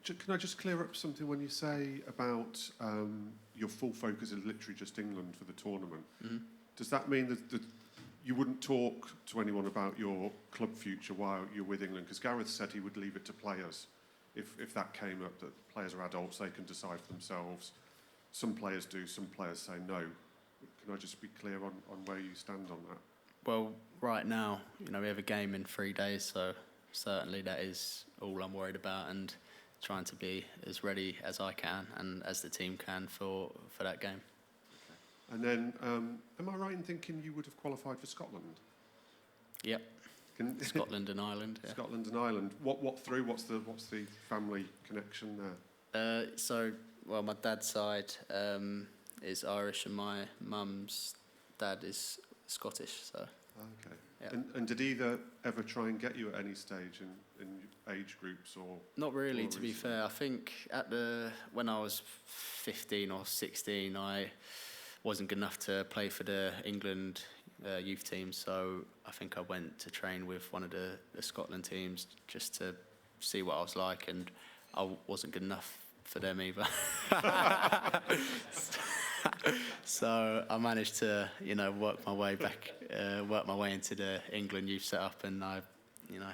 Can I just clear up something when you say about your full focus is literally just England for the tournament? Mm-hmm. Does that mean that you wouldn't talk to anyone about your club future while you're with England? Because Gareth said he would leave it to players. If that came up, that players are adults, they can decide for themselves. Some players do, some players say no. Can I just be clear on where you stand on that? Well, right now, we have a game in 3 days, so certainly that is all I'm worried about, and trying to be as ready as I can and as the team can for that game. Okay. And then, am I right in thinking you would have qualified for Scotland? Yep. Scotland and Ireland. Yeah. Scotland and Ireland. What through? What's the family connection there? Well, my dad's side is Irish, and my mum's dad is Scottish. So. Okay. Yeah. And did either ever try and get you at any stage in age groups or? Not really, to be fair. I think when I was 15 or 16, I wasn't good enough to play for the England youth team, so I think I went to train with one of the Scotland teams just to see what I was like, and I wasn't good enough for them either. So I managed to, work my way into the England youth setup, and I,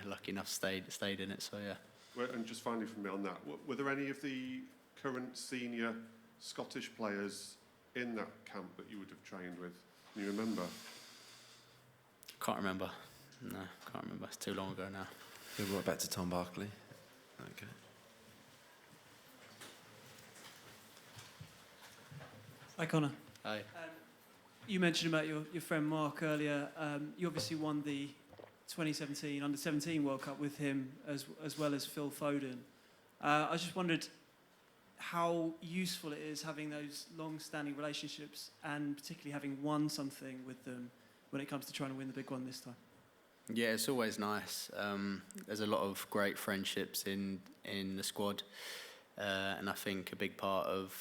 lucky enough stayed in it. So yeah. Well, and just finally from me on that, were there any of the current senior Scottish players in that camp that you would have trained with? Can you remember? Can't remember. No, can't remember. It's too long ago now. We'll go back to Tom Barkley. Okay. Hi, Conor. Hi. You mentioned about your friend Mark earlier. You obviously won the 2017 Under-17 World Cup with him as well as Phil Foden. I just wondered how useful it is having those long-standing relationships, and particularly having won something with them when it comes to trying to win the big one this time. Yeah, it's always nice. There's a lot of great friendships in the squad, and I think a big part of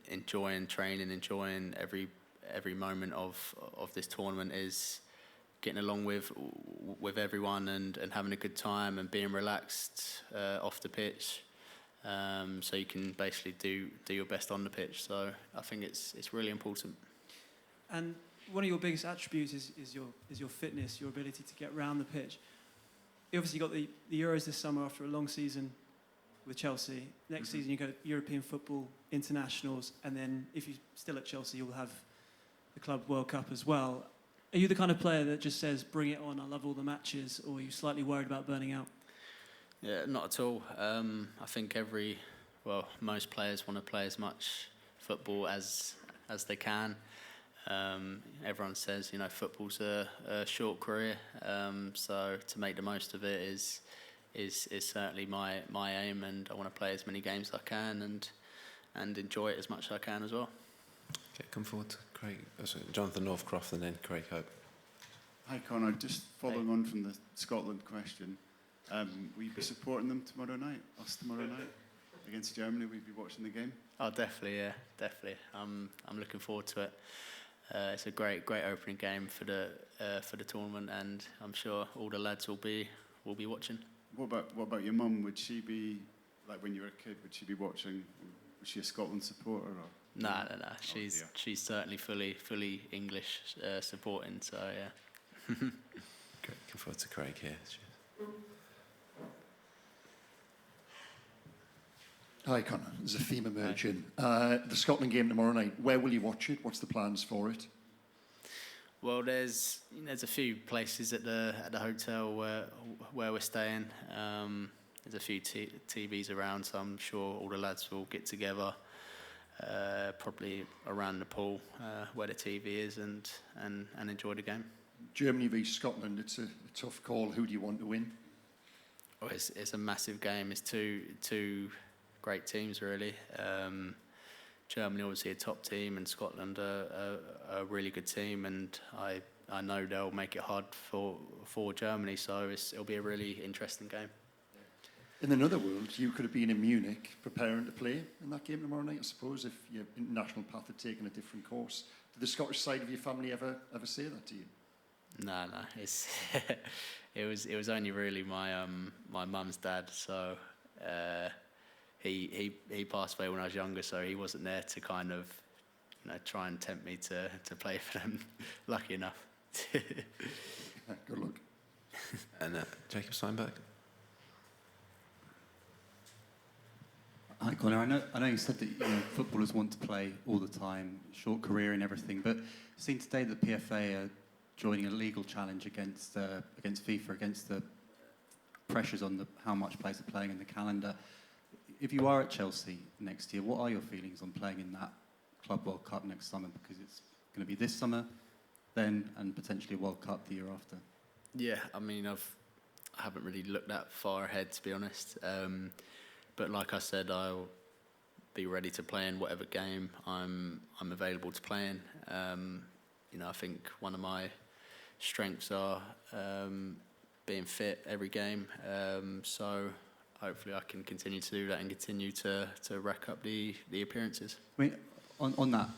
enjoying training, enjoying every moment of this tournament is getting along with everyone and having a good time and being relaxed off the pitch, so you can basically do your best on the pitch. So I think it's really important. And one of your biggest attributes is your fitness, your ability to get around the pitch. You obviously got the Euros this summer after a long season with Chelsea. Next season you go European football, internationals, and then if you're still at Chelsea, you'll have the Club World Cup as well. Are you the kind of player that just says, bring it on, I love all the matches, or are you slightly worried about burning out? Yeah, not at all. I think most players want to play as much football as they can. Everyone says, football's a short career, so to make the most of it is certainly my aim, and I want to play as many games as I can and enjoy it as much as I can as well. Okay, come forward to Craig. Jonathan Northcroft and then Craig Hope. Hi, Conor. Just following on from the Scotland question, will you be supporting them tomorrow night against Germany? Will you be watching the game? Oh, definitely, yeah, definitely. I'm looking forward to it. It's a great opening game for the tournament, and I'm sure all the lads will be watching. What about your mum? Would she be, like when you were a kid, would she be watching? Was she a Scotland supporter? Or? No. She's certainly fully English supporting. So yeah. Great. Looking forward to Craig here. Hi, Conor. Zafima Merchant. The Scotland game tomorrow night. Where will you watch it? What's the plans for it? Well, there's a few places at the hotel where we're staying. There's a few TVs around, so I'm sure all the lads will get together, probably around the pool where the TV is, and enjoy the game. Germany v Scotland. It's a tough call. Who do you want to win? Oh, it's a massive game. It's two great teams, really. Germany obviously a top team, and Scotland a really good team, and I know they'll make it hard for Germany, so it'll be a really interesting game. In another world, you could have been in Munich preparing to play in that game tomorrow night, I suppose, if your international path had taken a different course. Did the Scottish side of your family ever say that to you? No, it's it was only really my my mum's dad. So he passed away when I was younger, so he wasn't there to kind of try and tempt me to play for them. Lucky enough. Good luck. And Jacob Steinberg. Hi, Conor. I know you said that footballers want to play all the time, short career and everything, but seen today that the PFA are joining a legal challenge against FIFA, against the pressures on how much players are playing in the calendar. If you are at Chelsea next year, what are your feelings on playing in that Club World Cup next summer? Because it's going to be this summer, then, and potentially a World Cup the year after. Yeah, I mean, I haven't really looked that far ahead, to be honest. But like I said, I'll be ready to play in whatever game I'm available to play in. I think one of my strengths are being fit every game. So hopefully I can continue to do that and continue to rack up the appearances. I mean, on that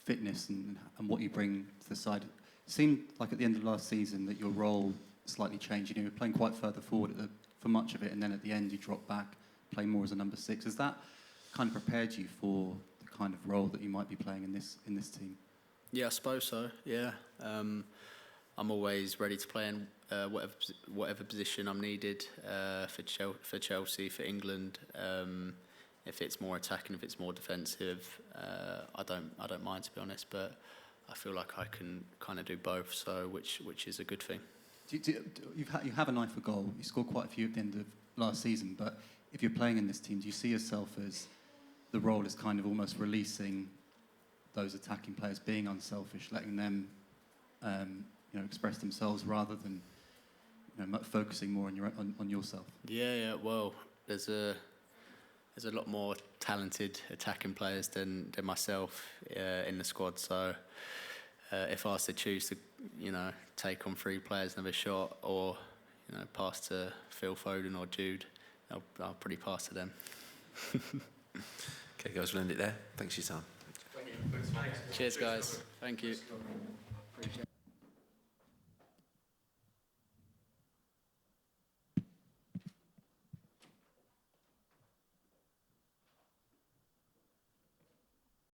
fitness and what you bring to the side, it seemed like at the end of last season that your role slightly changed. You were playing quite further forward for much of it, and then at the end you dropped back, playing more as a number 6. Has that kind of prepared you for the kind of role that you might be playing in this team? Yeah, I suppose so. Yeah, I'm always ready to play in whatever position I'm needed for Chelsea, for England. If it's more attacking, if it's more defensive, I don't mind, to be honest. But I feel like I can kind of do both, so which is a good thing. You have an eye for goal. You scored quite a few at the end of last season, but if you're playing in this team, do you see yourself as the role is kind of almost releasing those attacking players, being unselfish, letting them express themselves rather than focusing more on yourself? Yeah. Well, there's a lot more talented attacking players than myself in the squad. So if I was to choose to take on 3 players and have a shot, or pass to Phil Foden or Jude, I'll probably pass to them. Okay, guys, we'll end it there. Thanks for your time. Cheers, guys. Thank you.